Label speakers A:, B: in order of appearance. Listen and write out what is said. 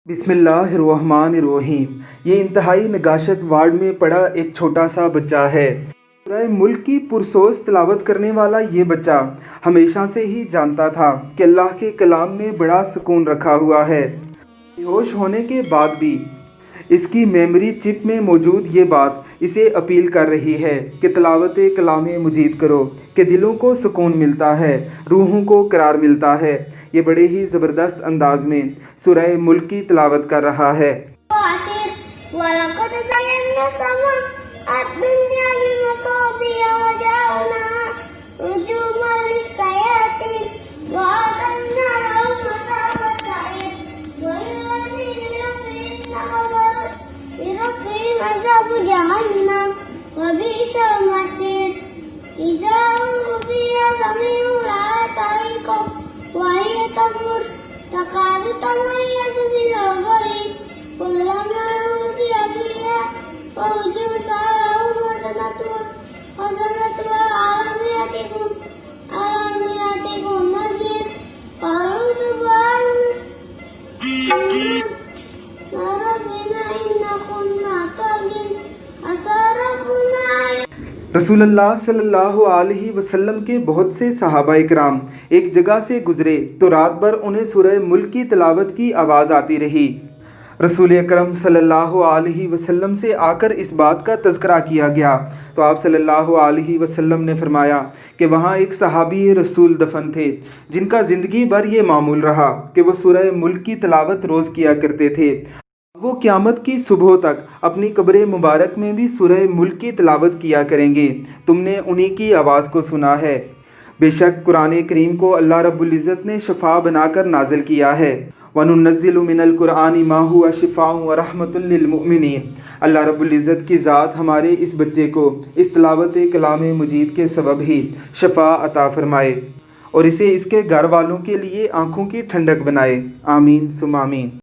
A: बिस्मिल्लाहिर्रहमानिर्रहीम। ये इंतहाई नगाशत वार्ड में पड़ा एक छोटा सा बच्चा है। पूरे मुल्क की पुरसोस तिलावत करने वाला ये बच्चा हमेशा से ही जानता था कि अल्लाह के कलाम में बड़ा सुकून रखा हुआ है। बेहोश होने के बाद भी इसकी मेमोरी चिप में मौजूद ये बात इसे अपील कर रही है कि तिलावत कलाम मजीद करो कि दिलों को सुकून मिलता है, रूहों को करार मिलता है। ये बड़े ही ज़बरदस्त अंदाज में सूरह मुल्क की तिलावत कर रहा है।
B: जहन्नम वबिशल मसीर इज़ा उल्क़िया समीउहा तारिक़ुम वहिय तफुर तकादु तमय्यज़ु मिनल ग़ैज़ कुल्लमा उल्क़िया फ़ीहा फ़ौजुन सअलहुम ख़ज़नतुहा अलम यातिकुम नज़ीर क़ालू सुब्हाना रब्बिना इन्ना कुन्ना ताग़ीन।
A: रसूलुल्लाह सल्लल्लाहु अलैहि वसल्लम के बहुत से सहाबाए किराम एक जगह से गुजरे तो रात भर उन्हें सूरह मुल्क की तिलावत की आवाज़ आती रही। रसूल अकरम सल्लल्लाहु अलैहि वसल्लम से आकर इस बात का तज़किरा किया गया तो आप सल्लल्लाहु अलैहि वसल्लम ने फरमाया कि वहाँ एक सहाबी रसूल दफन थे जिनका ज़िंदगी भर ये मामूल रहा कि वो सूरह मुल्क की तिलावत रोज़ किया करते थे। वो क़यामत की सुबह तक अपनी कब्र मुबारक में भी सूरह मुल्क की तिलावत किया करेंगे। तुमने उन्हीं की आवाज़ को सुना है। बेशक कुरान करीम को अल्लाह रब्बुल इज़्ज़त ने शफ़ा बनाकर नाजिल किया है। वनुनज़्ज़िलु मिनल कुरानी मा हुवा शिफ़ाउन व रहमतुल लिल मुमिनीन। अल्लाह रब्बुल इज़्ज़त की ज़ात हमारे इस बच्चे को इस तिलावत कलाम मजीद के सबब ही शफ़ा अता फ़रमाए और इसे इसके घर वालों के लिए आँखों की ठंडक बनाए। आमीन सुम आमीन।